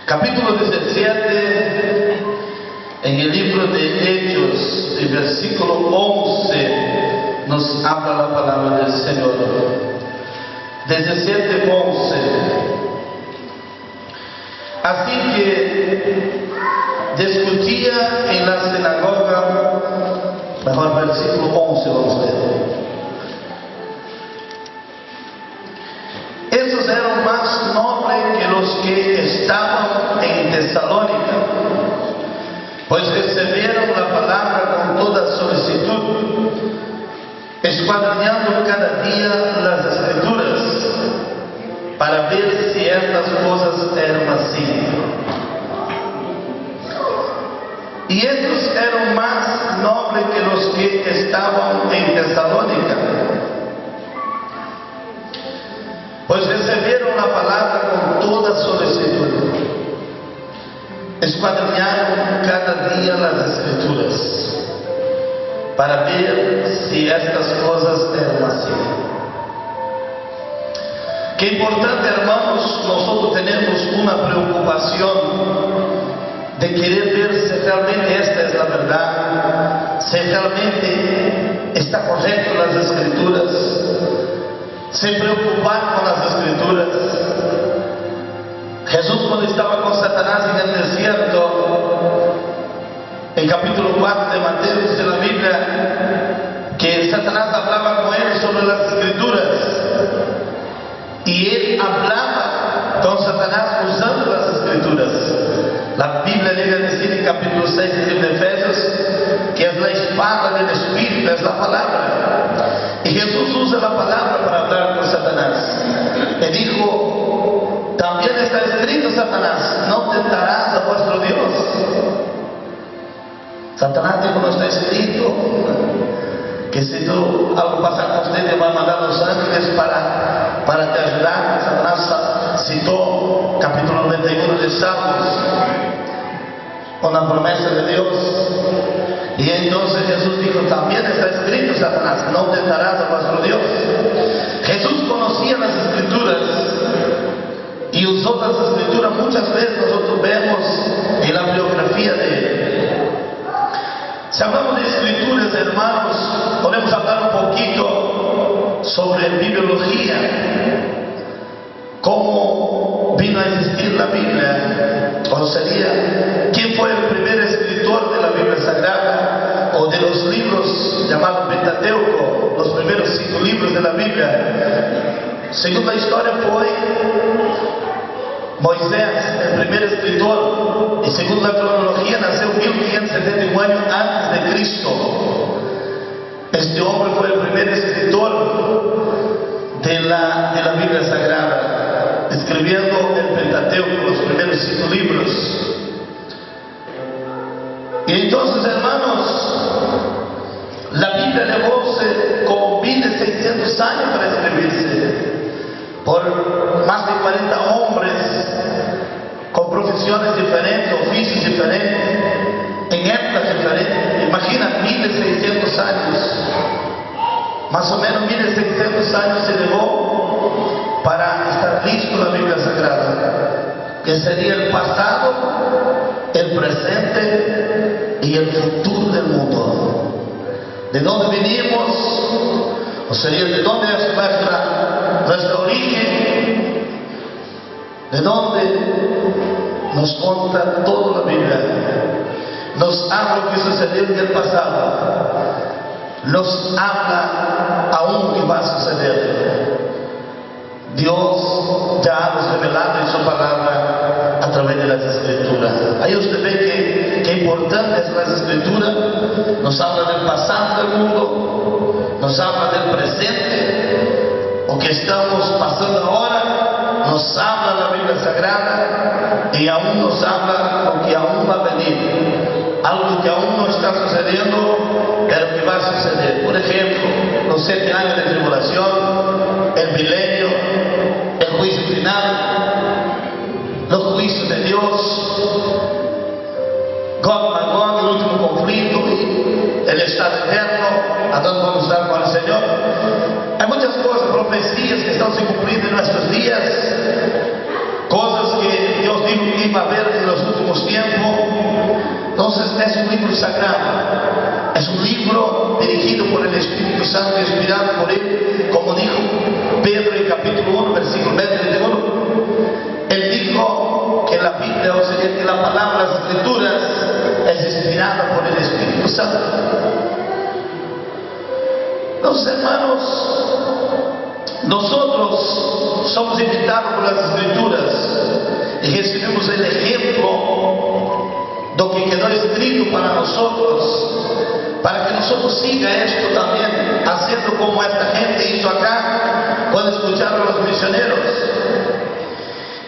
capítulo 17, en el libro de Hechos, el versículo 11, nos habla la palabra del Señor. 17:11. Así que discutía en la sinagoga, mejor versículo 11, vamos a ver. Estos eran más nobles que los que estaban en Tesalónica, pues recibieron la palabra con toda solicitud, escudriñando cada día las Escrituras, para ver si estas cosas eran así. Y estos eran más nobles que los que estaban en Tesalónica, pues recibieron la palabra con toda solicitud, escudriñaron cada día las Escrituras, para ver si estas cosas eran así. Qué importante, hermanos, nosotros tenemos una preocupación de querer ver si realmente esta es la verdad, si realmente está correcto las Escrituras, se preocupar con las Escrituras. Jesús, cuando estaba con Satanás en el desierto, en capítulo 4 de Mateo, dice la Biblia que Satanás hablaba con él sobre las Escrituras, y él hablaba con Satanás usando las Escrituras. La Biblia llega a decir en capítulo 6 del libro de Efesios que es la espada del Espíritu, es la palabra. Y Jesús usa la palabra para hablar con Satanás. Le dijo, también está escrito, Satanás, no tentarás a vuestro Dios. Satanás dijo, no está escrito que si tú algo pasa con usted te va a mandar los ángeles para te ayudar. Satanás citó capítulo 91 de Salmos, una promesa de Dios. Y entonces Jesús dijo, también está escrito, Satanás, no tentarás a vuestro Dios. Jesús conocía las Escrituras y usó las Escrituras. Muchas veces nosotros vemos en la biografía de él. Si hablamos de Escrituras, hermanos, podemos hablar un poquito sobre bibliología, cómo vino a existir la Biblia, o sería, quién fue el primer escritor de la Biblia Sagrada, o de los libros llamados Pentateuco, los primeros 5 libros de la Biblia. Según la historia fue Moisés, el primer escritor, y según la cronología nació 1571 años antes de Cristo. Este hombre fue el primer escritor de la Biblia Sagrada, escribiendo el Pentateuco, los primeros 5 libros. Y entonces, hermanos, la Biblia llevóse como 1600 años para escribirse, por más de 40 hombres con profesiones diferentes, oficios diferentes, en épocas diferentes. Imagina, 1600 años, más o menos 1600 años se llevó para estar listo la Biblia Sagrada, que sería el pasado, el presente y el futuro del mundo. De dónde venimos, o sería de dónde es nuestro origen, de dónde nos cuenta toda la Biblia. Nos habla lo que sucedió en el pasado, nos habla aún que va a suceder. Dios ya ha nos revelado en su palabra a través de las Escrituras. Ahí usted ve que importante es las Escrituras. Nos habla del pasado del mundo, nos habla del presente, o que estamos pasando ahora, nos habla la Biblia Sagrada, y aún nos habla lo que aún va a venir, algo que aún no está sucediendo, pero que va a suceder. Por ejemplo, los 7 años de tribulación, el milenio, el juicio final, los juicios de Dios, Gog Magog, el último conflicto, el estado eterno, a dónde vamos a estar con el Señor. Hay muchas cosas, profecías que están se cumpliendo en nuestros días, cosas que Dios dijo iba a ver en los últimos tiempos. Entonces es un libro sagrado, es un libro dirigido por el Espíritu Santo, inspirado por Él, como dijo Pedro en capítulo 1, versículo 21. Él dijo que la Biblia, o sea, que la palabra, las Escrituras, es inspirada por el Espíritu Santo. Entonces, hermanos, nosotros somos invitados por las Escrituras y recibimos el ejemplo de lo que quedó escrito para nosotros, para que nosotros siga esto también, haciendo como esta gente hizo acá cuando escucharon a los misioneros.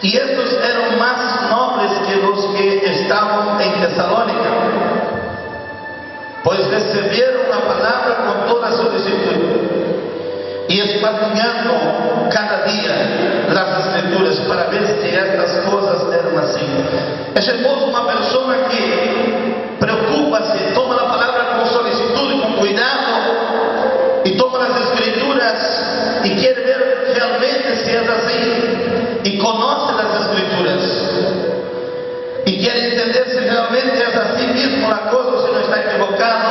Y estos eran más nobles que los que estaban en Tesalónica, pues recibieron la palabra con toda solicitud y escudriñando cada día las Escrituras para ver si estas cosas eran así. Es hermoso una persona que preocupa, se toma la palabra con solicitud y con cuidado y toma las Escrituras y quiere ver realmente si es así y conoce las Escrituras y quiere entender si realmente es así mismo la cosa, si no está equivocado,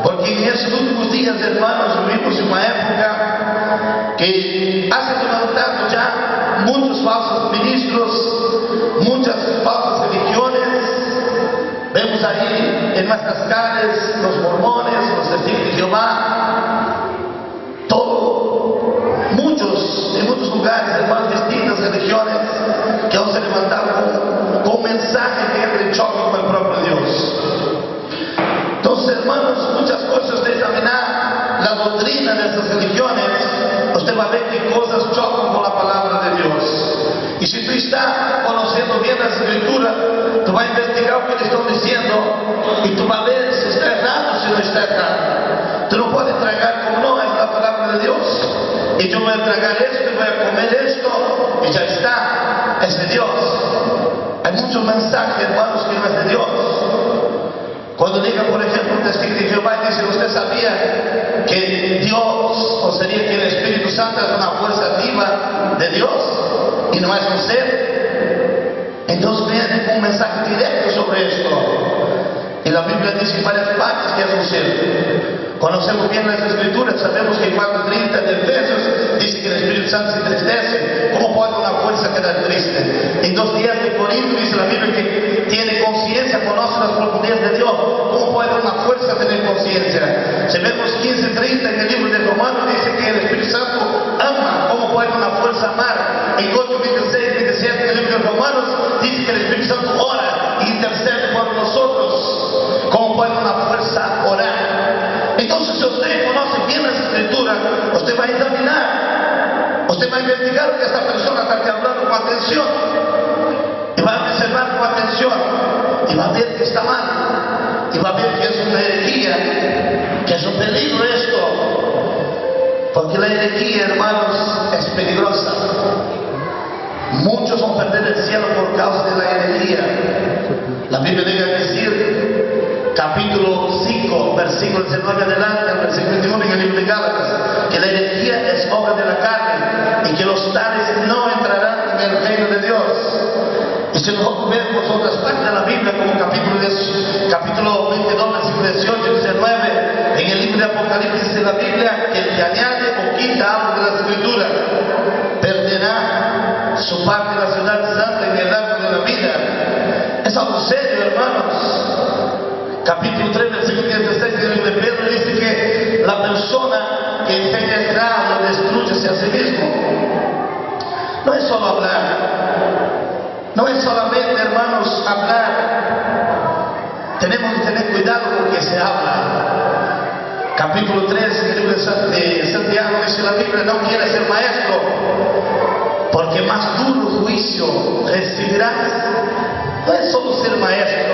porque en estos últimos días, hermanos, vivimos en una época que hace levantado ya muchos falsos ministros, muchas falsas religiones. Vemos ahí en nuestras calles los mormones, los testigos de Jehová, todo, en muchos lugares, hermanos, distintas religiones que aún se levantaron con un mensaje que entra en choque con el propio Dios. Entonces, hermanos, muchas cosas usted examinar la doctrina de estas religiones, usted va a ver que cosas chocan con la palabra de Dios. Y si tú estás conociendo bien las Escrituras, tú vas a investigar lo que te están diciendo y tú vas a ver si está errado o si no está errado. Tú no puedes tragar como no, es la palabra de Dios. Y yo voy a tragar esto y voy a comer esto y ya está, es de Dios. Hay muchos mensajes, hermanos, que no es de Dios. Cuando diga, por ejemplo, un testigo de Jehová y dice, ¿usted sabía que Dios, o sería que el Espíritu Santo es una fuerza activa de Dios y no es un ser? Entonces viene un mensaje directo sobre esto. Y la Biblia dice en varias partes que es un ser. Conocemos bien las Escrituras, sabemos que en 4:30 de Efesios dice que el Espíritu Santo se entristece. ¿Cómo puede una fuerza quedar triste? En 2 días de Corinto dice la Biblia que tiene conciencia, conoce las profundidades de Dios. ¿Cómo puede una fuerza tener conciencia? Si vemos 15:30 en el libro de Romanos dice que el Espíritu Santo ama. ¿Cómo puede una fuerza amar? En 8:26-27 en el libro de Romanos dice que el Espíritu Santo ora y intercede por nosotros. ¿Cómo puede una fuerza orar? Entonces, si usted conoce bien las Escrituras, usted va a examinar, usted va a investigar lo que esta persona está hablando con atención, y va a observar con atención, y va a ver que está mal, y va a ver que es una herejía, que es un peligro esto, porque la herejía, hermanos, es peligrosa. Muchos van a perder el cielo por causa de la herejía. La Biblia llega a decir, capítulo 5, versículo 19 adelante, al versículo 21 en el libro de Gálatas, que la herejía es obra de la carne y que los tales no entrarán en el reino de Dios. Y si nosotros vemos otras partes de la Biblia, como capítulo 22, versículo 18 y 19, en el libro de Apocalipsis dice la Biblia que el que añade o quita algo de la Escritura perderá su parte de la ciudad santa en el árbol de la vida. Es algo serio, hermanos. Capítulo 3, versículo 16 del libro de Pedro dice que la persona que enseña errado destruye a sí mismo. No es solo hablar, no es solamente, hermanos, hablar. Tenemos que tener cuidado con lo que se habla. Capítulo 3 del libro de Santiago dice la Biblia, no quieres ser maestro, porque más duro juicio recibirás. No es solo ser maestro,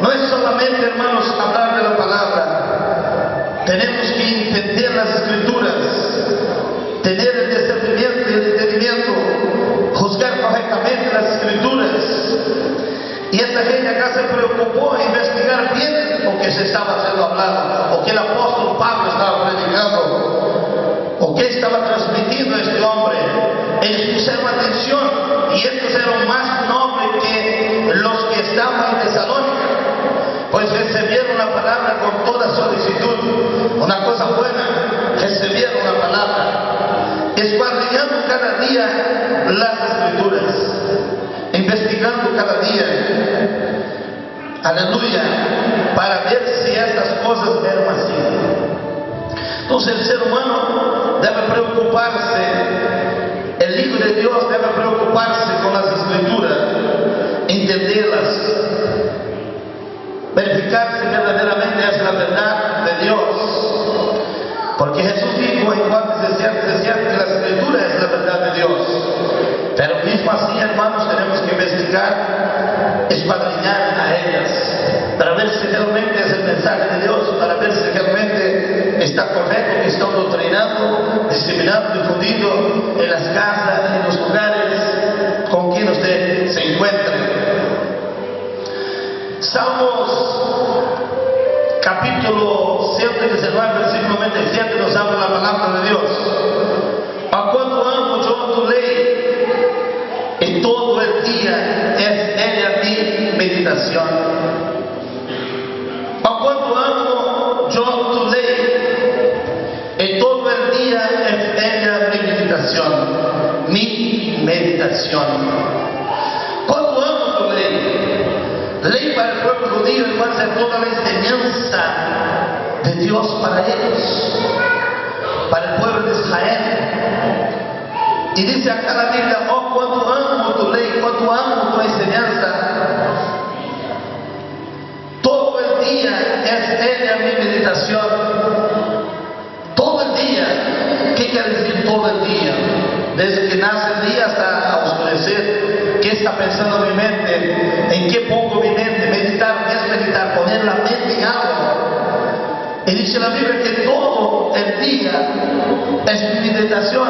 no es solamente, hermanos, hablar de la palabra. Tenemos que entender las Escrituras, tener el discernimiento y el entendimiento, juzgar correctamente las Escrituras. Y esta gente acá se preocupó en investigar bien lo que se estaba haciendo hablado, o que el apóstol Pablo estaba predicando, o que estaba transmitiendo a este hombre. Ellos pusieron atención y estos eran más nobles una palabra con toda solicitud, una cosa buena, recibieron la palabra, escudriñando cada día las Escrituras, investigando cada día, aleluya, para ver si estas cosas eran así. Entonces el ser humano debe preocuparse, el Hijo de Dios debe preocuparse con las Escrituras, entenderlas, verificar si verdaderamente es la verdad de Dios. Porque Jesús dijo en Juan 17:17 que la Escritura es la verdad de Dios. Pero mismo así, hermanos, tenemos que investigar, escudriñar a ellas, para ver si realmente es el mensaje de Dios, para ver si realmente está correcto que están doctrinando, diseminando, difundiendo en las casas, en los lugares con quien usted se encuentre. Salmos capítulo 119, versículo 27 nos habla la palabra de Dios. A cuánto amo yo tu ley, y todo el día es ella mi meditación. A cuánto amo yo tu ley, y todo el día es ella mi meditación. Mi meditación. Cuánto amo tu ley. Ley para el pueblo judío igual a toda la enseñanza de Dios para ellos, para el pueblo de Israel. Y dice acá la Biblia: oh, cuánto amo tu ley, cuánto amo tu enseñanza. Todo el día es ella mi meditación. Todo el día. ¿Qué quiere decir todo el día? Desde que nace el día hasta oscurecer. ¿Qué está pensando mi mente? ¿En qué pongo mi mente? Meditar es meditar, poner la mente en algo. Y dice la Biblia que todo el día es mi meditación.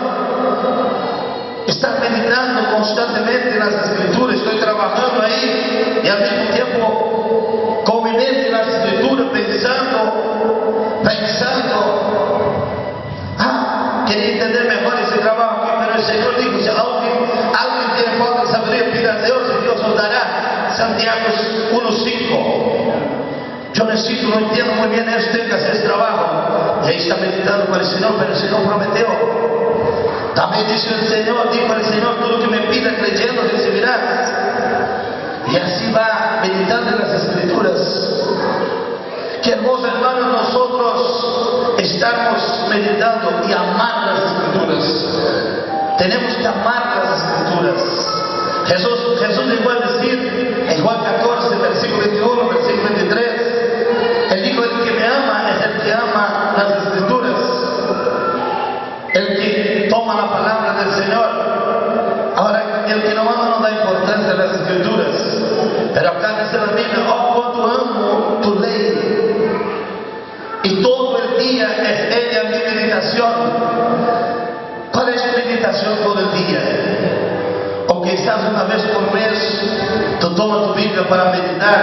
Estar meditando constantemente en las Escrituras. Estoy trabajando ahí y al mismo tiempo con mi mente en las Escrituras, pensando. Quería entender mejor ese trabajo aquí, pero el Señor dijo: si alguien tiene falta de sabiduría, pida a Dios y Dios os dará. Santiago 1:5. Yo necesito, no entiendo muy bien esto, tengo que hacer ese trabajo. Y ahí está meditando con el Señor, pero el Señor prometió. También dice el Señor, dijo el Señor: todo lo que me pida creyendo recibirás. Y así va meditando en las Escrituras. Qué hermoso, hermanos, nosotros estamos meditando y amar las Escrituras. Tenemos que amar las Escrituras. Jesús llegó a decir en Juan 14, versículo 21, versículo 23, Él dijo: el que me ama es el que ama las Escrituras, el que toma la palabra del Señor. Ahora, el que no ama no da importancia a las Escrituras. Pero acá dice la Biblia: oh, cuánto amo tu ley, y todo el día es ella mi meditación. ¿Cuál es tu meditación todo el día? O quizás una vez por mes tú tomas tu Biblia para meditar,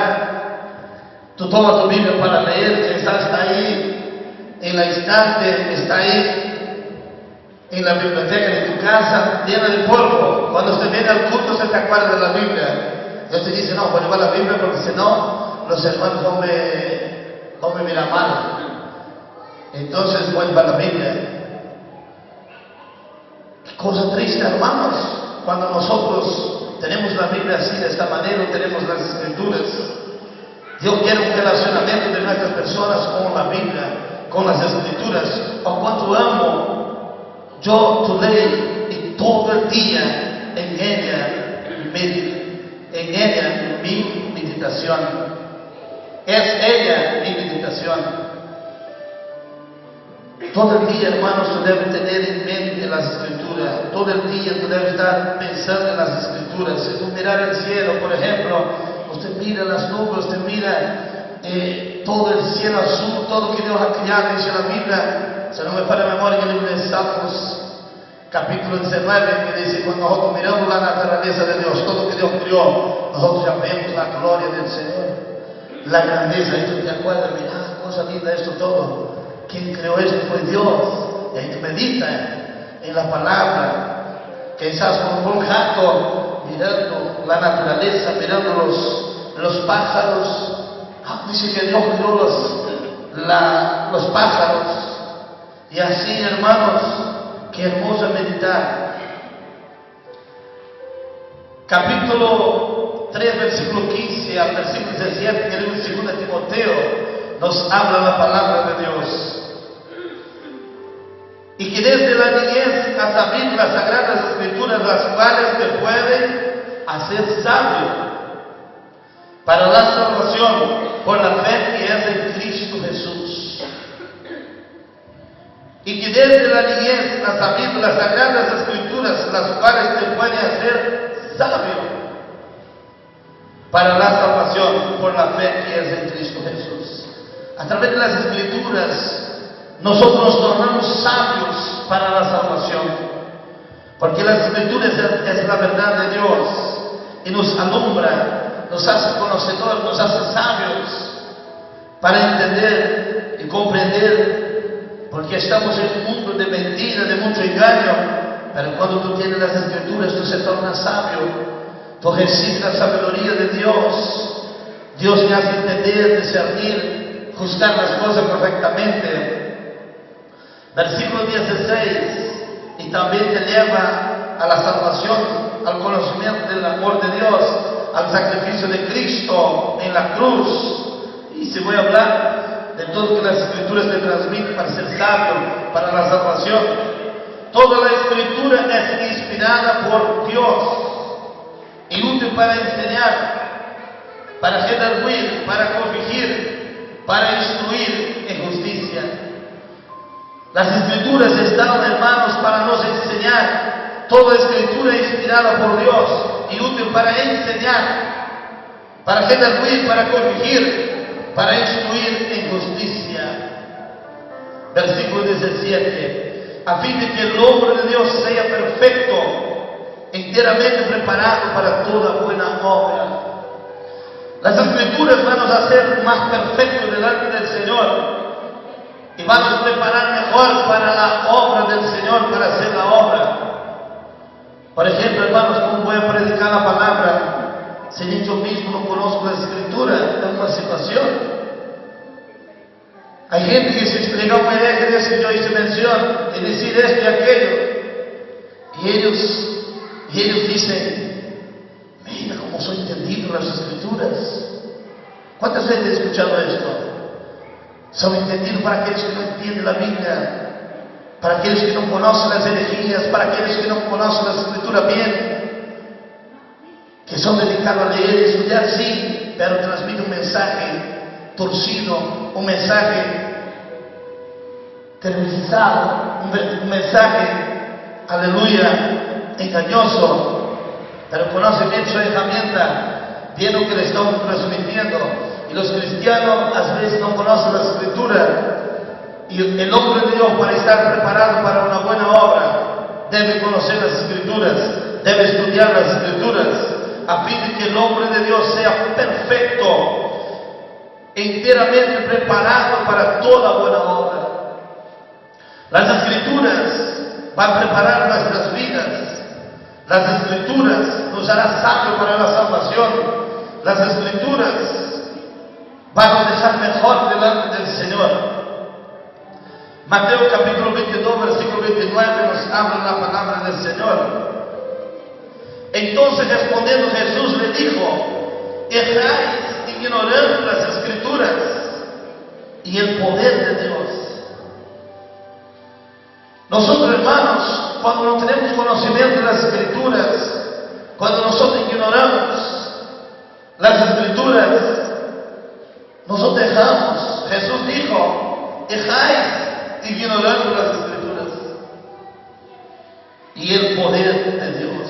tú tomas tu Biblia para leer, quizás está ahí en la estante, está ahí en la biblioteca de tu casa, llena de polvo. Cuando usted viene al culto se te acuerda de la Biblia. Y usted dice: no, voy a llevar la Biblia porque si no, los hermanos no me miran mal. Entonces voy a llevar la Biblia. Qué cosa triste, hermanos, cuando nosotros tenemos la Biblia así, de esta manera, tenemos las Escrituras. Dios quiere un relacionamiento de nuestras personas con la Biblia, con las Escrituras. Oh, cuánto amo yo tu ley, y todo el día en ella mi meditación. Es ella mi meditación. Todo el día, hermanos, tú debes tener en mente las Escrituras. Todo el día tú debes estar pensando en las Escrituras. Si tú miras el cielo, por ejemplo, usted mira las nubes, usted mira todo el cielo azul, todo lo que Dios ha creado, dice la Biblia. Si no me falla la memoria, en el libro de Salmos, capítulo 19, que dice: cuando nosotros miramos la naturaleza de Dios, todo lo que Dios creó, nosotros ya vemos la gloria del Señor, la grandeza. Y tú te acuerdas: mira, cosa linda esto todo. Quien creó esto fue Dios. Y ahí tú meditas en la palabra. Quizás con un rato mirando la naturaleza, mirando los pájaros, Dice que Dios creó los pájaros. Y así, hermanos, qué hermoso meditar. Capítulo 3, versículo 15 al versículo 17, que es el 2 Timoteo, nos habla la palabra de Dios. Y que desde la niñez has sabido las sagradas escrituras, las cuales te pueden hacer sabio para la salvación por la fe que es en Cristo Jesús. Y que desde la niñez has sabido las sagradas escrituras, las cuales te pueden hacer sabio para la salvación por la fe que es en Cristo Jesús. A través de las escrituras nosotros nos tornamos sabios para la salvación, porque las escrituras es la verdad de Dios y nos alumbra, nos hace conocedores, nos hace sabios para entender y comprender, porque estamos en un mundo de mentira, de mucho engaño. Pero cuando tú tienes las escrituras, tú se tornas sabio, tú recibes la sabiduría de Dios. Dios te hace entender, discernir, juzgar las cosas correctamente. Versículo 16, y también te lleva a la salvación, al conocimiento del amor de Dios, al sacrificio de Cristo en la cruz. Y se voy a hablar de todo lo que las escrituras te transmiten para ser sabio, para la salvación. Toda la escritura es inspirada por Dios y útil para enseñar, para redarguir, para corregir, para instruir en justicia. Las escrituras están, hermanos, para nos enseñar. Toda escritura es inspirada por Dios y útil para enseñar, para redarguir, para corregir, para instruir en justicia. Versículo 17. A fin de que el hombre de Dios sea perfecto, enteramente preparado para toda buena obra. Las escrituras van a hacer más perfectos delante del Señor y van a preparar mejor para la obra del Señor, para hacer la obra. Por ejemplo, hermanos, ¿cómo voy a predicar la palabra si yo mismo no conozco la escritura? Es una situación. Hay gente que se explica una idea que dice que yo hice mención y decir esto y aquello, y ellos dicen: mira cómo soy entendido las escrituras. ¿Cuántas veces he escuchado esto? Son entendidos para aquellos que no entienden la Biblia, para aquellos que no conocen las herejías, para aquellos que no conocen la escritura bien, que son dedicados a leer y estudiar, sí, pero transmite un mensaje torcido, un mensaje televisado, un mensaje, aleluya, engañoso, pero conoce bien su herramienta, bien lo que le están transmitiendo. Y los cristianos a veces no conocen la escritura. Y el hombre de Dios, para estar preparado para una buena obra, debe conocer las escrituras, debe estudiar las escrituras, a fin de que el hombre de Dios sea perfecto, enteramente preparado para toda buena obra. Las escrituras van a preparar nuestras vidas. Las escrituras nos harán sabios para la salvación. Las escrituras van a dejar mejor delante del Señor. Mateo capítulo 22, versículo 29 nos habla la palabra del Señor. Entonces respondiendo Jesús le dijo: estáis ignorando las escrituras y el poder de Dios. Nosotros, hermanos, cuando no tenemos conocimiento de las escrituras, cuando nosotros ignoramos las escrituras, nosotros dejamos. Jesús dijo: dejáis ignorando las escrituras y el poder de Dios.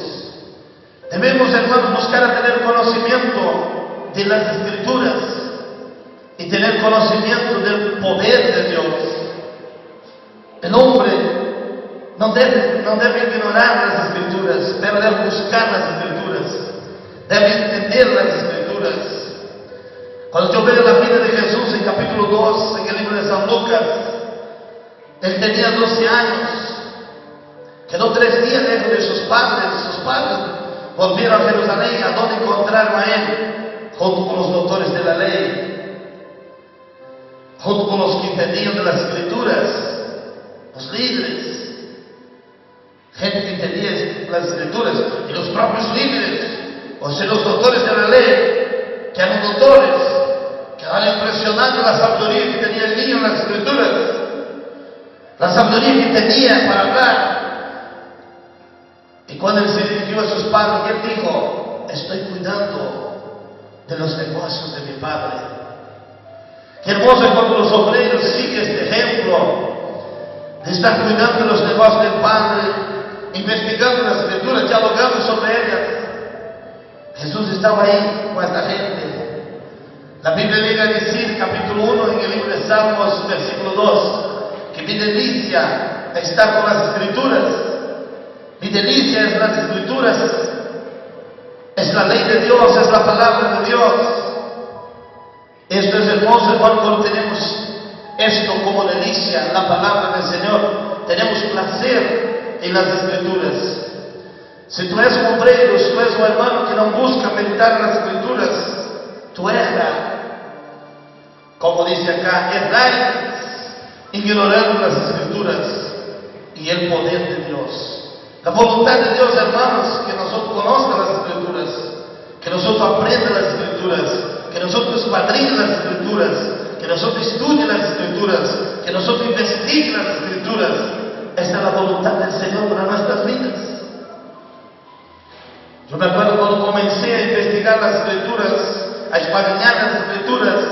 Debemos, hermanos, buscar a tener conocimiento de las escrituras y tener conocimiento del poder de Dios. El hombre no debe ignorar las escrituras, pero debe buscar las escrituras, debe entender las escrituras. Cuando yo veo la vida de Jesús en capítulo 2, en el libro de San Lucas, él tenía 12 años, quedó 3 días lejos de sus padres volvieron a Jerusalén, a donde encontraron a él, junto con los doctores de la ley. junto con los que entendían de las Escrituras, los líderes, gente que entendía las Escrituras, y los propios líderes, o sea, los doctores de la ley, que eran doctores, que estaban impresionados la sabiduría que tenía el niño en las Escrituras, la sabiduría que tenía para hablar. Y cuando él se dirigió a sus padres, él dijo: estoy cuidando de los negocios de mi padre. Qué hermoso es cuando los obreros siguen este ejemplo de estar cuidando de los negocios del Padre, investigando las Escrituras, dialogando sobre ellas. Jesús estaba ahí con esta gente. La Biblia llega a decir, capítulo 1, en el libro de Salmos, versículo 2, que mi delicia está con las Escrituras. Mi delicia es las Escrituras, es la ley de Dios, es la palabra de Dios. Esto es hermoso, hermano, cuando tenemos esto como delicia, la palabra del Señor. Tenemos placer en las Escrituras. Si tú eres un obrero, si tú eres un hermano que no busca meditar en las Escrituras, tú erras. Como dice acá, erráis ignorando las Escrituras y el poder de Dios. La voluntad de Dios, hermanos, que nosotros conozcamos las Escrituras, que nosotros aprendamos las Escrituras, que nosotros escuadrillemos las Escrituras, que nosotros estudiemos las Escrituras, que nosotros investiguemos las Escrituras. Esa es la voluntad del Señor para nuestras vidas. Yo me acuerdo cuando comencé a investigar las Escrituras, a escuadrillar las Escrituras.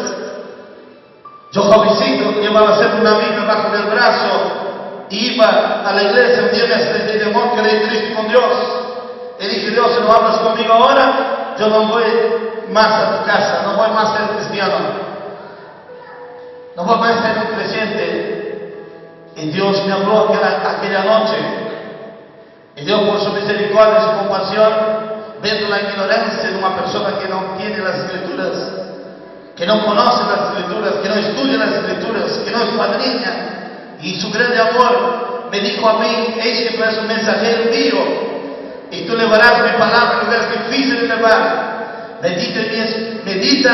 Yo jovencito llevaba siempre una Biblia bajo el brazo. Iba a la iglesia, un día me sentí de monte, quedé triste con Dios. Y dije: Dios, si no hablas conmigo ahora, yo no voy más a tu casa, no voy más a ser cristiano, no voy más a ser un creyente. Y Dios me habló aquella noche. Y Dios, por su misericordia y su compasión, viendo la ignorancia de una persona que no tiene las Escrituras, que no conoce las Escrituras, que no estudia las Escrituras, que no escuadrilla, y su grande amor me dijo a mí: eis que tú eres un mensajero mío, y tú llevarás mi palabra en lugares difíciles de llevar. Medita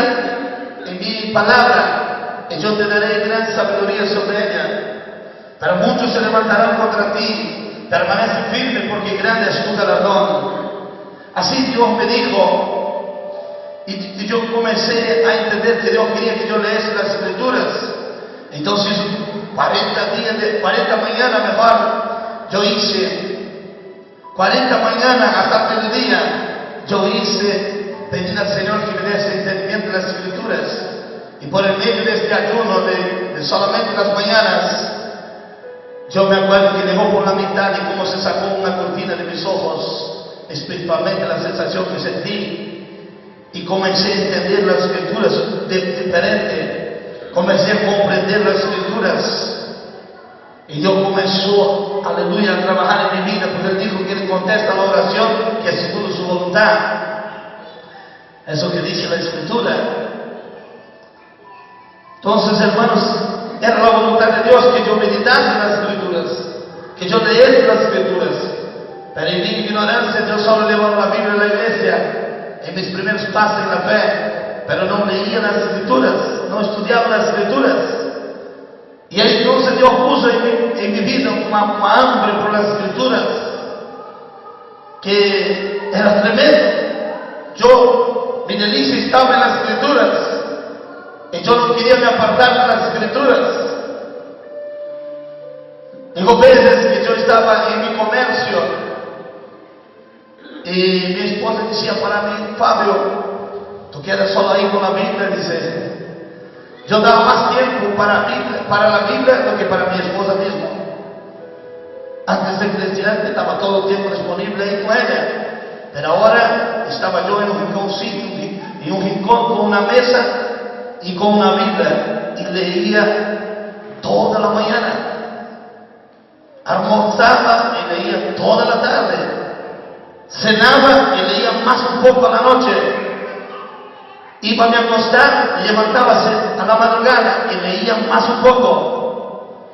en mi palabra, y yo te daré gran sabiduría sobre ella. Pero muchos se levantarán contra ti, permanece firme, porque grande es tu galardón. Así Dios me dijo, y yo comencé a entender que Dios quería que yo leyese las Escrituras. Entonces 40 mañanas mejor, yo hice 40 mañanas hasta el día, yo hice pedir al Señor que me diese entendimiento de las Escrituras. Y por el medio de este ayuno de solamente las mañanas, yo me acuerdo que dejó por la mitad y como se sacó una cortina de mis ojos, espiritualmente la sensación que sentí, y comencé a entender las Escrituras diferente, comencé a comprender las Escrituras. Y Dios comenzó, aleluya, a trabajar en mi vida, porque Él dijo que Él contesta la oración que es según su voluntad. Eso que dice la Escritura. Entonces, hermanos, era la voluntad de Dios que yo meditase en las Escrituras, que yo leyese las Escrituras. Pero en mi ignorancia yo solo llevaba la Biblia a la iglesia, en mis primeros pasos en la fe, pero no leía las Escrituras, no estudiaba las Escrituras. Y entonces Dios puso en mi vida una hambre por las Escrituras, que era tremendo. Mi delicia estaba en las Escrituras, y yo no quería me apartar de las Escrituras. Digo, veces que yo estaba en mi comercio, y mi esposa decía para mí: Fabio, tú quedas solo ahí con la Biblia, dice. Yo daba más tiempo para la Biblia do que para mi esposa misma. Antes de cristiano estaba todo el tiempo disponible ahí con ella, pero ahora estaba yo en un rinconcito, en un rincón con una mesa y con una Biblia, y leía toda la mañana, almorzaba y leía toda la tarde, cenaba y leía más un poco a la noche. Iba a acostar y levantábase a la madrugada y leía más un poco.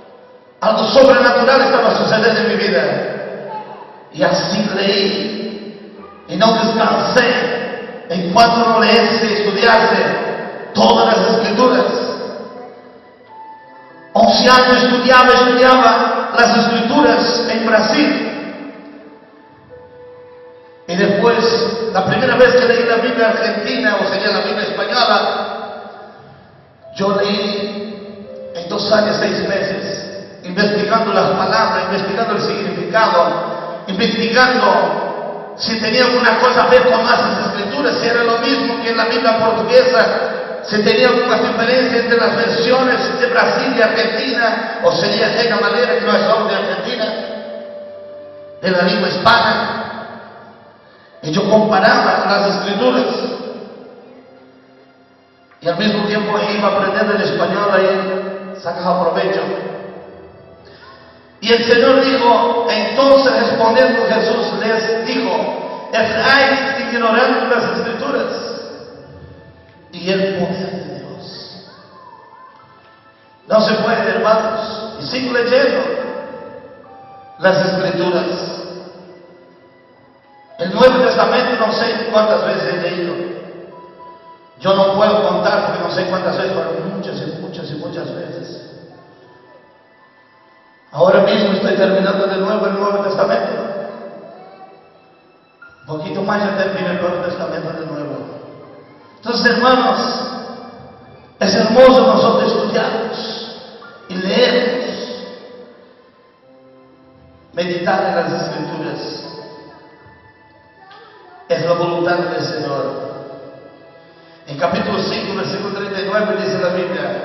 Algo sobrenatural estaba sucediendo en mi vida. Y así leí. Y no descansé en cuanto no leyese y estudiase todas las Escrituras. 11 años estudiaba las escrituras en Brasil. Y después, la primera vez que leí la Biblia argentina, o sería la Biblia española, yo leí en 2 años, 6 meses, investigando las palabras, investigando el significado, investigando si tenía alguna cosa que ver con las escrituras, si era lo mismo que en la Biblia portuguesa, si tenía alguna diferencia entre las versiones de Brasil y Argentina, o sería de una manera que no es solo de Argentina, de la lengua hispana. Y yo comparaba las escrituras y al mismo tiempo iba aprendiendo el español, ahí sacaba provecho. Y el Señor dijo, entonces respondiendo Jesús les dijo, estáis ignorando las escrituras y el poder de Dios. No se puede, hermanos, y sigo leyendo las escrituras. El Nuevo Testamento no sé cuántas veces he leído. Yo no puedo contar porque no sé cuántas veces, pero muchas y muchas y muchas veces. Ahora mismo estoy terminando de nuevo el Nuevo Testamento. Un poquito más ya termino el Nuevo Testamento de nuevo. Entonces, hermanos, es hermoso nosotros estudiarnos y leernos, meditar en las Escrituras. Es la voluntad del Señor. En capítulo 5, versículo 39 dice la Biblia,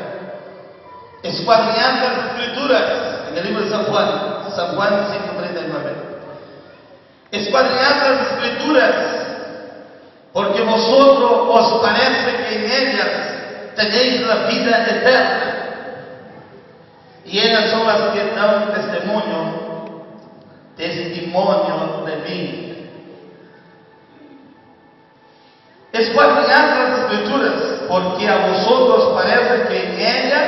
escuadriñad las Escrituras, en el libro de San Juan 5:39. Escuadriñad las Escrituras, porque vosotros os parece que en ellas tenéis la vida eterna, y ellas son las que dan testimonio de mí. Escuadriñad las Escrituras, porque a vosotros parece que en ellas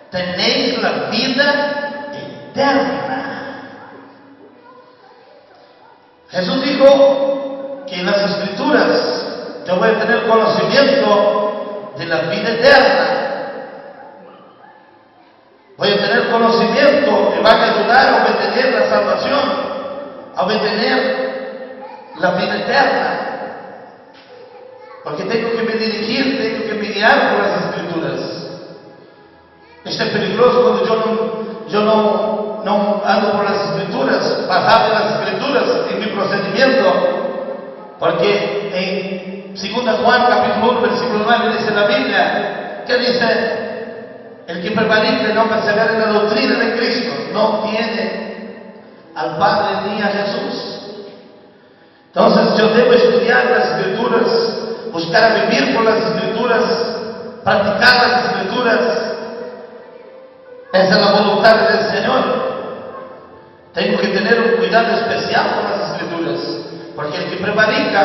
tenéis la vida eterna. Jesús dijo que en las Escrituras yo voy a tener conocimiento de la vida eterna. Voy a tener conocimiento que va a ayudar a obtener la salvación, a obtener la vida eterna. Porque tengo que me dirigir, tengo que me guiar por las Escrituras. Es peligroso cuando yo no ando por las Escrituras, basado en las Escrituras, en mi procedimiento. Porque en 2 Juan capítulo 1, versículo 9 dice la Biblia, que dice, el que prevarique no persevera en la doctrina de Cristo, no tiene al Padre ni a Jesús. Entonces yo debo estudiar las Escrituras, buscar a vivir por las Escrituras, practicar las Escrituras. Esa es la voluntad del Señor. Tengo que tener un cuidado especial con las Escrituras, porque el que prevarica,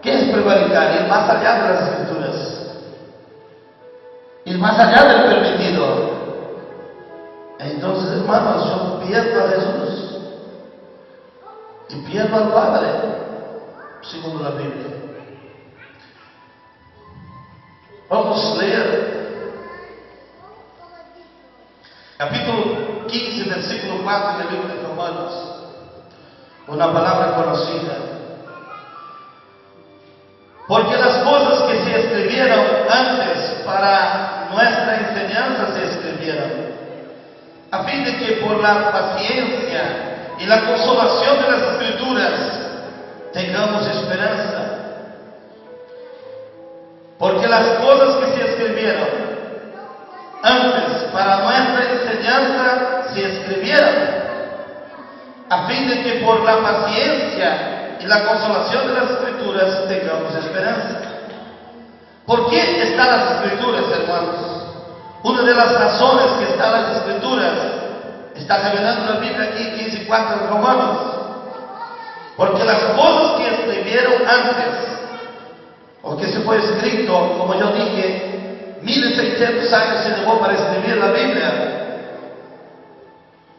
¿qué es prevaricar? Ir más allá de las Escrituras, ir más allá del permitido. Entonces, hermanos, yo pierdo a Jesús y pierdo al Padre, según la Biblia. Vamos a leer capítulo 15, versículo 4 del libro de Romanos, una palabra conocida. Porque las cosas que se escribieron antes para nuestra enseñanza se escribieron, a fin de que por la paciencia y la consolación de las Escrituras tengamos esperanza. Porque las cosas que se escribieron antes para nuestra enseñanza se escribieron, a fin de que por la paciencia y la consolación de las Escrituras tengamos esperanza. ¿Por qué están las Escrituras, hermanos? Una de las razones que están las Escrituras, está revelando la Biblia aquí, 15:4 de Romanos, porque las cosas que escribieron antes, o que se fue escrito, como yo dije, 1600 años se llevó para escribir la Biblia,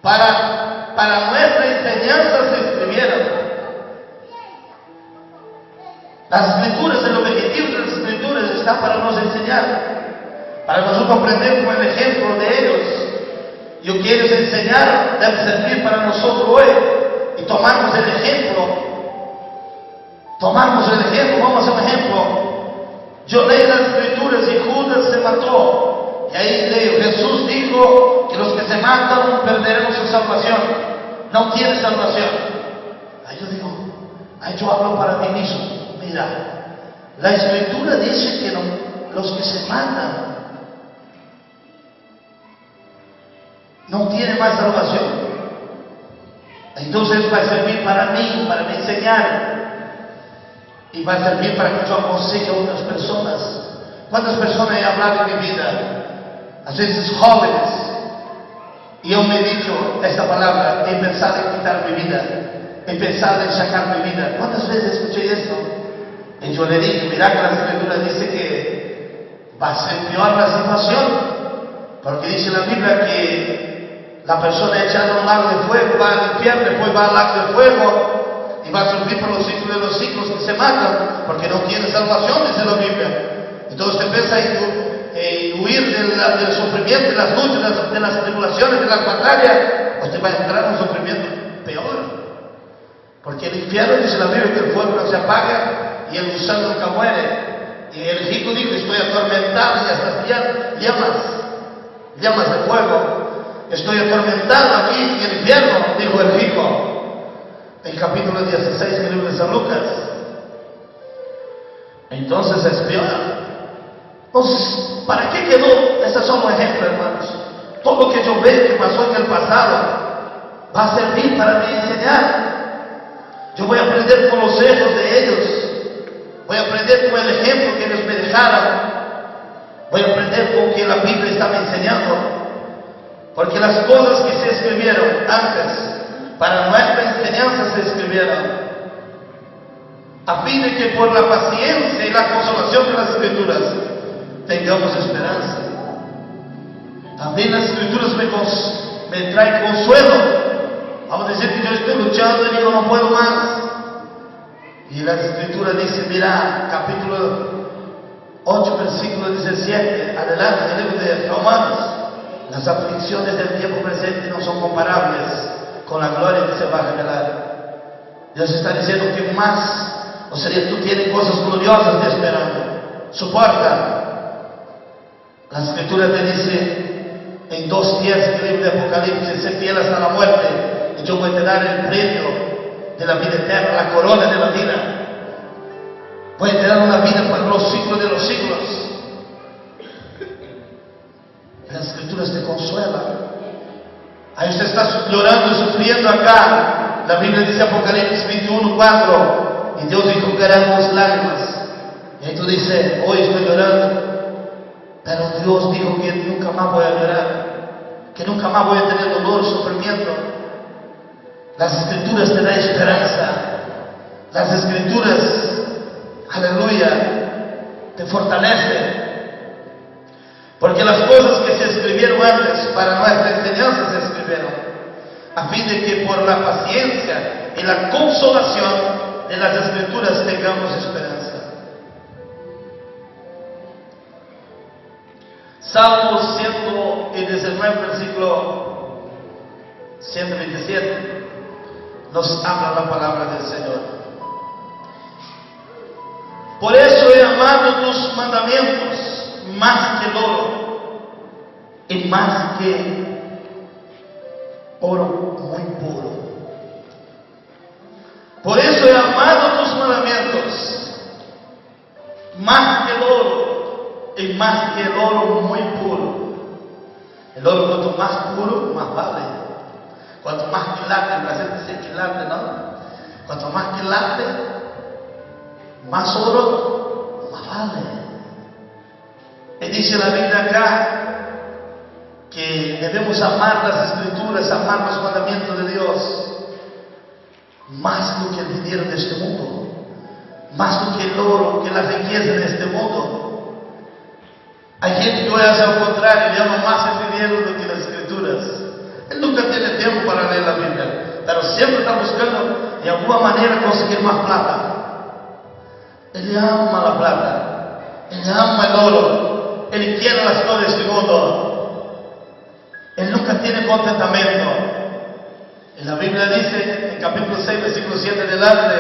para nuestra enseñanza se escribieron. Las Escrituras, el objetivo de las Escrituras está para nos enseñar. para nosotros aprender con el ejemplo de ellos. Yo quiero enseñar, debe servir para nosotros hoy y tomarnos el ejemplo. Vamos a hacer un ejemplo. Yo leí las escrituras y Judas se mató. Y ahí leo, Jesús dijo que los que se matan perderemos su salvación. No tiene salvación. Ahí yo digo, ahí yo hablo para mí mismo. Mira, la escritura dice que los que se matan no tienen más salvación. Entonces va a servir para mí enseñar. Y va a servir para que yo aconseje a otras personas. ¿Cuántas personas he hablado en mi vida? A veces jóvenes. Y yo me he dicho esta palabra, he pensado en quitar mi vida. He pensado en sacar mi vida. ¿Cuántas veces escuché esto? Y yo le dije, mira que la escritura dice que va a ser peor la situación. Porque dice la Biblia que la persona echada a un lago de fuego va al infierno, después va al lago de fuego. Y va a sufrir por los siglos de los siglos que se matan, porque no tiene salvación, dice la Biblia. Entonces usted piensa en huir del sufrimiento, de las luchas, de las tribulaciones, de las batallas, usted va a entrar en un sufrimiento peor. Porque el infierno, dice la Biblia, que el fuego no se apaga y el gusano nunca muere. Y el rico dijo, estoy atormentado y hasta llamas de fuego. Estoy atormentado aquí en el infierno, dijo el rico. En capítulo 16 del libro de San Lucas. Entonces es peor. Entonces, ¿para qué quedó? Estos son los ejemplos, hermanos. Todo lo que yo veo que pasó en el pasado va a servir para mí enseñar. Yo voy a aprender con los ejemplos de ellos. Voy a aprender con el ejemplo que ellos me dejaron. Voy a aprender con lo que la Biblia está me enseñando. Porque las cosas que se escribieron antes para nuestra enseñanza se escribieron, a fin de que por la paciencia y la consolación de las escrituras tengamos esperanza. También las escrituras me traen consuelo. Vamos a decir que yo estoy luchando y digo no puedo más. Y la escritura dice, mira, capítulo 8, versículo 17, adelante, el libro de Romanos, las aflicciones del tiempo presente no son comparables con la gloria que se va a revelar. Dios está diciendo que más, o sea, tú tienes cosas gloriosas te esperando. Soporta. La escritura te dice en 2:10 del libro de Apocalipsis, sé fiel hasta la muerte, y yo voy a te dar el premio de la vida eterna, la corona de la vida. Voy a te dar una vida para los siglos de los siglos. Las escrituras te consuelan. Ahí usted está llorando y sufriendo acá. La Biblia dice Apocalipsis 21:4, y Dios enjugará tus lágrimas. Y ahí tú dices, hoy estoy llorando, pero Dios dijo que nunca más voy a llorar, que nunca más voy a tener dolor, sufrimiento. Las escrituras te dan esperanza. Las escrituras, aleluya, te fortalecen. Porque las cosas que se escribieron antes para nuestra enseñanza se escribieron, a fin de que por la paciencia y la consolación de las escrituras tengamos esperanza. Salmo 119, versículo 127, nos habla la palabra del Señor. Por eso he amado tus mandamientos más que el oro, y más que oro muy puro. Por eso he amado tus mandamientos más que el oro, y más que el oro muy puro. El oro cuanto más puro, más vale. Cuanto más quilate, la gente dice quilate, ¿no? Cuanto más quilate, más oro, más vale. Y dice la Biblia acá que debemos amar las escrituras, amar los mandamientos de Dios, más que el dinero de este mundo, más que el oro, que la riqueza de este mundo. Hay gente que hace al contrario, llama más el dinero do que las escrituras. Él nunca tiene tiempo para leer la Biblia, pero siempre está buscando de alguna manera conseguir más plata. Él ama la plata, él ama el oro. Él quiere las cosas de este mundo. Él nunca tiene contentamiento. En la Biblia dice, en capítulo 6, versículo 7 adelante,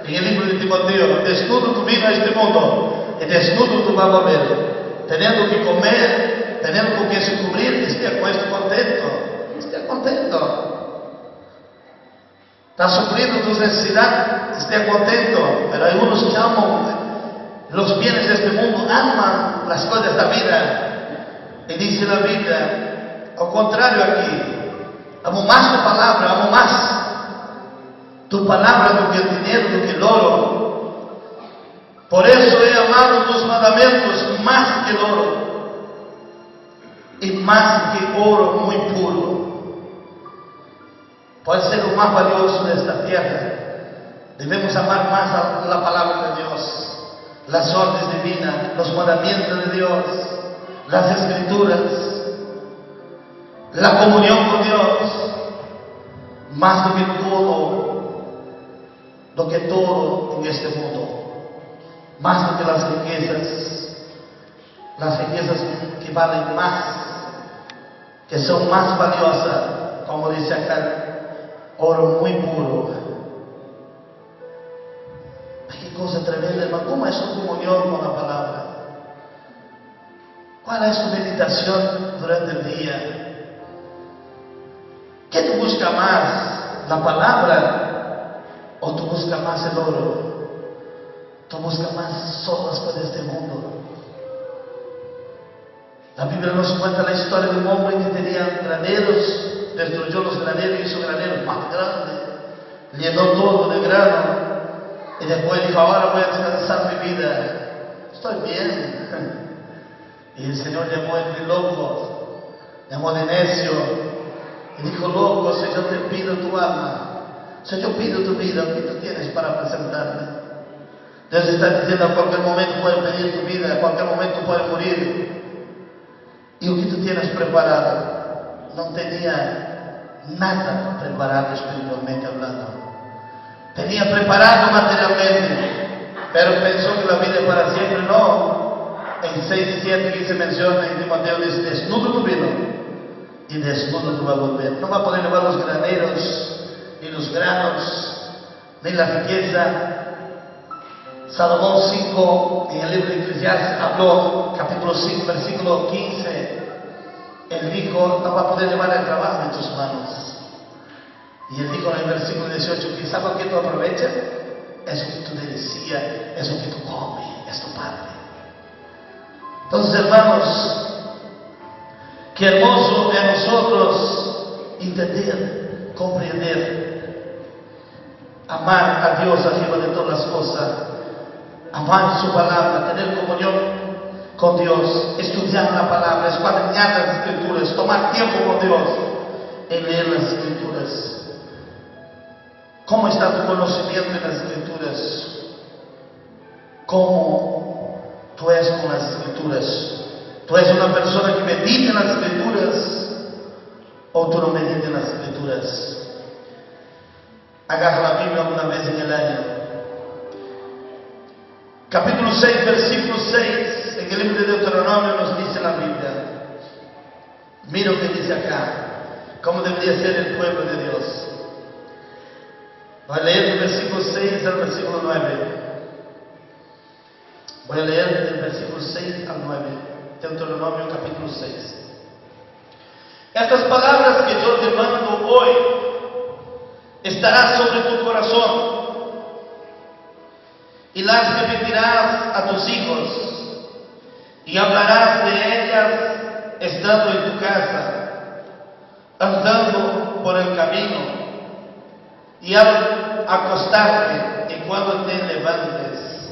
en el libro de Timoteo: desnudo tú vino a este mundo, y desnudo tú vas a volver. Teniendo que comer, teniendo con que se cubrir, esté con esto contento. Esté contento. Está sufriendo tus necesidades, esté contento. Pero hay unos que aman los bienes de este mundo, aman las cosas de esta vida. Y dice la Biblia, al contrario aquí, amo más tu palabra, amo más tu palabra do que el dinero, do que el oro. Por eso he amado tus mandamientos más que el oro, y más que oro muy puro. Puede ser lo más valioso de esta tierra. Debemos amar más a la palabra de Dios, las órdenes divinas, los mandamientos de Dios, las escrituras, la comunión con Dios, más do que todo en este mundo, más do que las riquezas que valen más, que son más valiosas, como dice acá, oro muy puro. Qué cosa tremenda, hermano. ¿Cómo es su comunión con la palabra? ¿Cuál es su meditación durante el día? ¿Qué tú buscas más? ¿La palabra? ¿O tú buscas más el oro? ¿Tú buscas más solo las cosas de este mundo? La Biblia nos cuenta la historia de un hombre que tenía graneros, destruyó los graneros y hizo graneros más grandes, llenó todo de grano, y después dijo: ahora voy a descansar mi vida, estoy bien. Y el Señor llamó a él de loco, llamó de necio, y dijo: loco, si yo te pido tu alma, si yo pido tu vida, ¿qué tú tienes para presentarme? Dios está diciendo: a cualquier momento puedes pedir tu vida, a cualquier momento puedes morir. ¿Y lo que tú tienes preparado? No tenía nada preparado espiritualmente hablando. Tenía preparado materialmente, pero pensó que la vida es para siempre. No. En 6, 7, 15 menciona en Timoteo, dice: desnudo tu vino y desnudo tu va a volver. No va a poder llevar los graneros, ni los granos, ni la riqueza. Salomón 5, en el libro de Eclesiastes, habló, capítulo 5, versículo 15. Él dijo: no va a poder llevar el trabajo en tus manos. Y él dijo en el versículo 18: que ¿sabes lo que tú aprovechas? Es lo que tú decías, es lo que tú comes, es tu parte. Entonces, hermanos, qué hermoso es nosotros entender, comprender, amar a Dios arriba de todas las cosas, amar su palabra, tener comunión con Dios, estudiar la palabra, escudriñar las escrituras, tomar tiempo con Dios en leer las escrituras. ¿Cómo está tu conocimiento en las escrituras? ¿Cómo tú eres con las escrituras? ¿Tú eres una persona que medita en las escrituras o tú no meditas en las escrituras? Agarra la Biblia una vez en el año. Capítulo 6, versículo 6, en el libro de Deuteronomio nos dice la Biblia. Mira lo que dice acá, cómo debería ser el pueblo de Dios. Voy a leer del versículo 6 al versículo 9. Voy a leer del versículo 6 al 9, Deuteronomio capítulo 6. Estas palabras que yo te mando hoy estarán sobre tu corazón, y las repetirás a tus hijos, y hablarás de ellas estando en tu casa, andando por el camino, y al acostarte y cuando te levantes.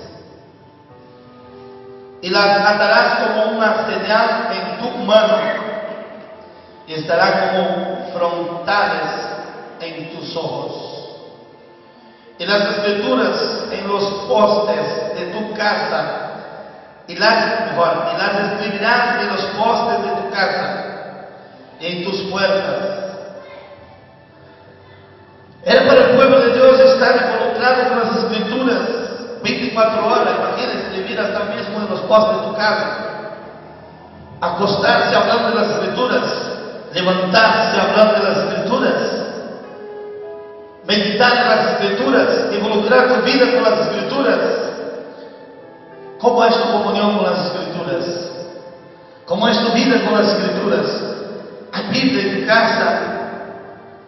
Y las atarás como una señal en tu mano, y estarán como frontales en tus ojos. Y las escrituras en los postes de tu casa, y las escribirás en los postes de tu casa y en tus puertas. Era para el pueblo de Dios estar involucrado con las escrituras 24 horas. Imagínate, escribir hasta mismo en los postes de tu casa. acostarse hablando de las Escrituras, levantarse hablando de las Escrituras, meditar en las Escrituras, involucrar tu vida con las Escrituras. ¿Cómo es tu comunión con las Escrituras? ¿Cómo es tu vida con las Escrituras? Hay Biblia en tu casa,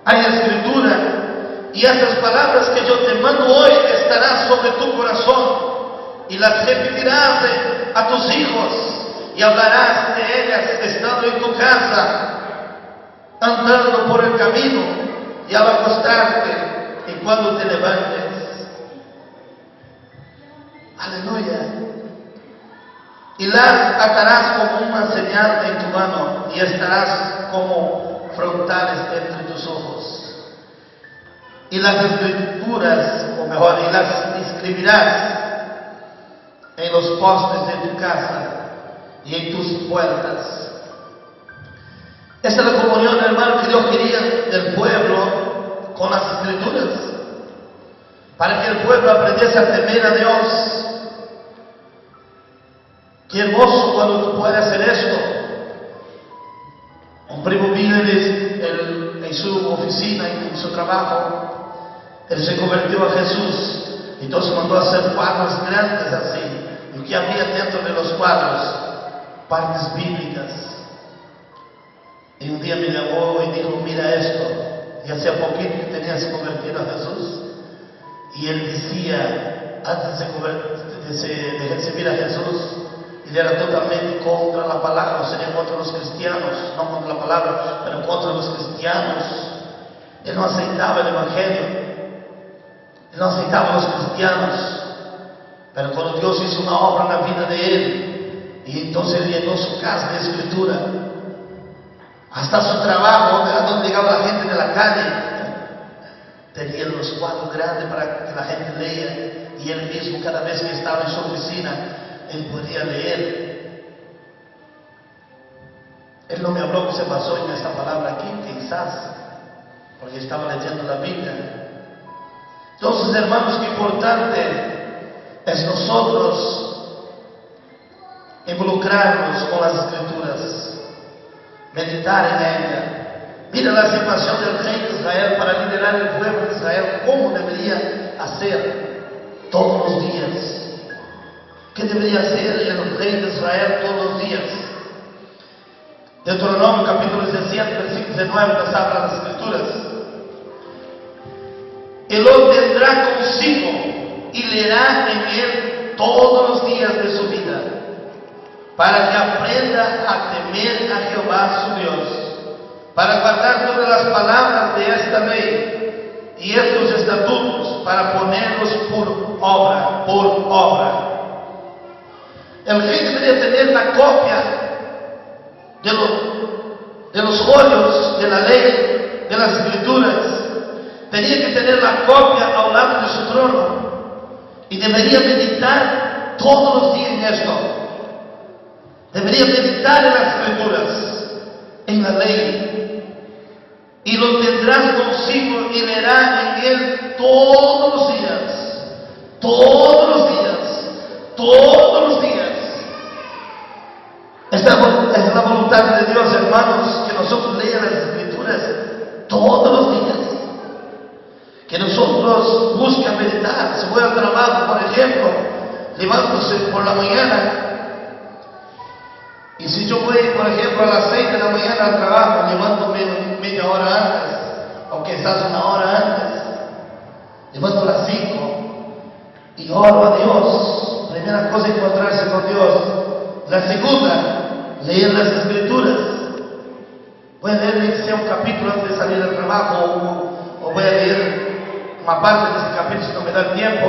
hay Escritura, y estas palabras que yo te mando hoy estarán sobre tu corazón, y las repetirás a tus hijos, y hablarás de ellas estando en tu casa, andando por el camino, y al acostarte, y cuando te levantes. Aleluya. Y las atarás como una señal en tu mano, y estarás como frontales entre tus ojos. Y las Escrituras, o mejor, y las escribirás en los postes de tu casa y en tus puertas. Esta es la comunión, hermano, que Dios quería del pueblo con las Escrituras, para que el pueblo aprendiese a temer a Dios. Qué hermoso cuando tú puedes hacer esto. Un primo vino en su oficina, en su trabajo, él se convirtió a Jesús, y entonces mandó a hacer cuadros grandes así. ¿Y qué había dentro de los cuadros? Partes bíblicas. Y un día me llamó y dijo: mira esto. Y hacía poquito que tenía se convertido a Jesús, y él decía, antes de recibir a Jesús, él era totalmente contra la palabra, o sea, contra los cristianos, no contra la palabra, pero contra los cristianos. Él no aceptaba el Evangelio, él no aceptaba a los cristianos. Pero cuando Dios hizo una obra en la vida de él, y entonces llenó su casa de Escritura, hasta su trabajo, donde llegaba la gente de la calle, tenía los cuadros grandes para que la gente lea, y él mismo, cada vez que estaba en su oficina, él podía leer. Él no me habló que se basó en esta palabra aquí, quizás, porque estaba leyendo la Biblia. Entonces, hermanos, qué importante es nosotros involucrarnos con las Escrituras, meditar en ella. Mira la situación del rey de Israel para liderar el pueblo de Israel, cómo debería hacer todos los días. ¿Qué debería hacer el rey de Israel todos los días? Deuteronomio capítulo 17, versículo 19, nos habla las Escrituras. Y lo tendrá consigo y leerá en él todos los días de su vida, para que aprenda a temer a Jehová su Dios, para guardar todas las palabras de esta ley y estos estatutos, para ponerlos por obra. El rey debería tener la copia de los folios de la ley, de las Escrituras. Tenía que tener la copia a un lado de su trono, y debería meditar todos los días en esto. Debería meditar en las Escrituras, en la ley, y lo tendrás consigo y leerás en él todos los días, todos los días, todos los días. Esta es la voluntad de Dios, hermanos, que nosotros leamos las Escrituras todos los días, que nosotros busquemos meditar. Si voy al trabajo, por ejemplo, levantándose por la mañana, y si yo voy, por ejemplo, a las 6 de la mañana al trabajo, levanto media hora antes, o quizás una hora antes, levanto a las 5 y oro a Dios. Primera cosa, encontrarse con Dios. La segunda, leer las Escrituras. Voy a leer sea un capítulo antes de salir del trabajo, o voy a leer una parte de este capítulo si no me da el tiempo,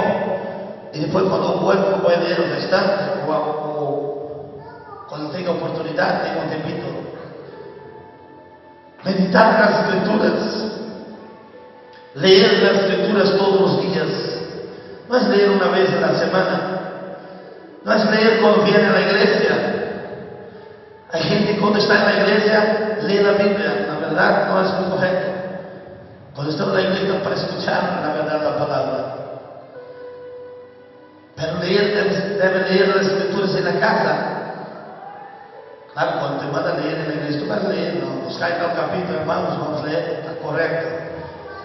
y después cuando vuelvo voy a leer el restante, o cuando tenga oportunidad, tengo un tiempito. Meditar las Escrituras, leer las Escrituras todos los días. No es leer una vez a la semana, no es leer cuando viene a la iglesia. Hay gente que cuando está en la iglesia lee la Biblia, la verdad no es muy correcto. Cuando está en la iglesia para escuchar la verdad, la palabra. Pero debe leer las Escrituras en la casa. Claro, cuando te van a leer en la iglesia, tú vas a leer, no, pues cae tal capítulo, hermanos, vamos a leer, está correcto.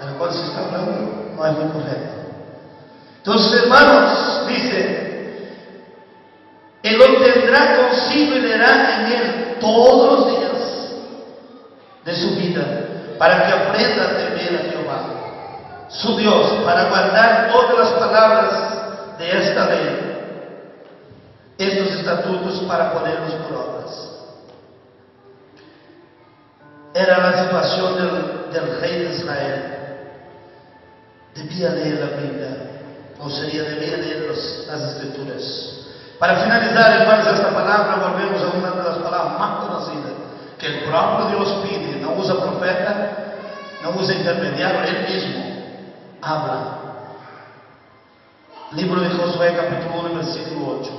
Pero cuando se está hablando, no es muy correcto. Entonces, hermanos, dice, Él lo tendrá consigo y leerá en Él todos los días de su vida, para que aprenda a temer a Jehová, su Dios, para guardar todas las palabras de esta ley, estos estatutos para ponerlos por obras. Era la situación del rey de Israel. Debía leer la Biblia, o debía leer las Escrituras. Para finalizar, hermanos, esta palabra, volvemos a una de las palabras más conocidas, que el propio Dios pide. No usa profeta, no usa intermediario, Él mismo habla. Libro de Josué, capítulo 1, versículo 8.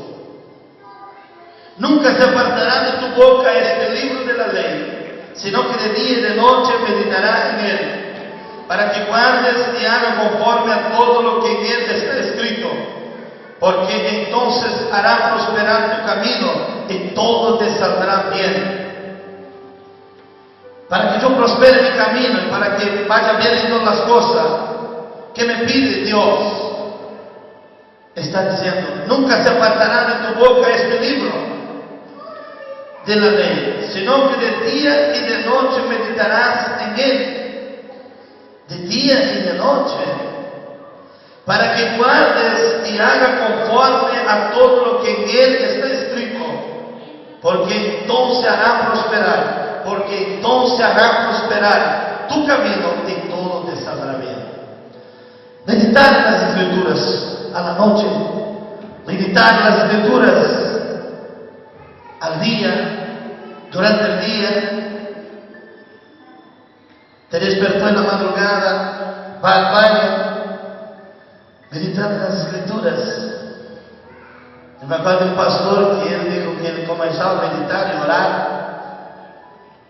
Nunca se apartará de tu boca este libro de la ley, sino que de día y de noche meditarás en él, para que guardes y hagas conforme a todo lo que en él está escrito, porque entonces hará prosperar tu camino y todo te saldrá bien. Para que yo prospere mi camino y para que vaya bien en todas las cosas que me pide Dios, está diciendo, nunca se apartará de tu boca este libro de la ley, sino que de día y de noche meditarás en él, de día y de noche, para que guardes y hagas conforme a todo lo que en él está escrito, porque entonces hará prosperar tu camino y todo te saldrá bien. Meditar en las Escrituras a la noche, meditar en las Escrituras al día, durante el día. Te despertó en la madrugada, va al baño, meditar en las Escrituras. Me acuerdo de un pastor que él dijo que él comenzaba a meditar y orar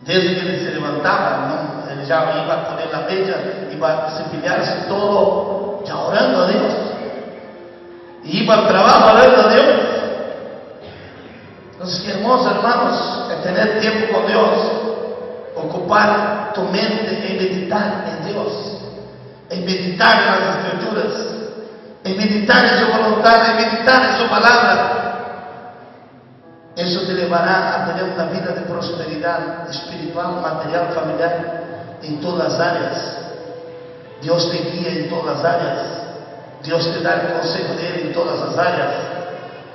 desde que él se levantaba, ¿no? Él ya iba a poner la mecha, iba a cepillarse todo, ya orando a Dios, y iba al trabajo orando a Dios. Entonces, qué hermoso, hermanos, es tener tiempo con Dios, ocupar tu mente en meditar en Dios, en meditar en las Escrituras, en meditar en su voluntad, en meditar en su palabra. Eso te llevará a tener una vida de prosperidad espiritual, material, familiar, en todas las áreas. Dios te guía en todas las áreas. Dios te da el consejo de Él en todas las áreas.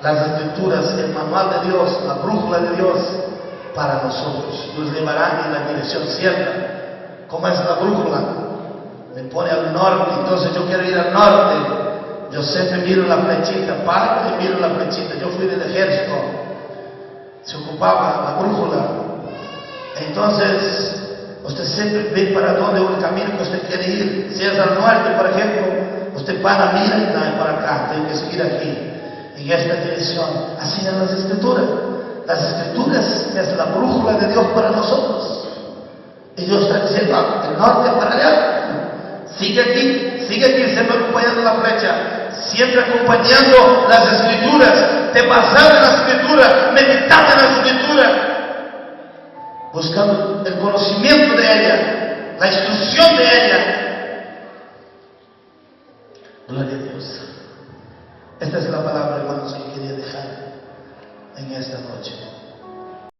Las Escrituras, el manual de Dios, la brújula de Dios para nosotros, nos llevarán en la dirección cierta. ¿Cómo es la brújula? Me pone al norte, entonces yo quiero ir al norte. Yo siempre miro la flechita, paro y miro la flechita. Yo fui del ejército, se ocupaba la brújula. Entonces, usted siempre ve para dónde va el camino que usted quiere ir. Si es al norte, por ejemplo, usted para, mira y da para acá, tengo que seguir aquí, en esta dirección. Así en las Escrituras. Las Escrituras es la brújula de Dios para nosotros. Y Dios está diciendo, el norte para allá. Sigue aquí, siempre acompañando la flecha, siempre acompañando las Escrituras, te basar en la Escritura, meditar en la Escritura, buscando el conocimiento de ella, la instrucción de ella. Gloria a Dios. Esta es la palabra, hermanos, que quería dejar en esta noche.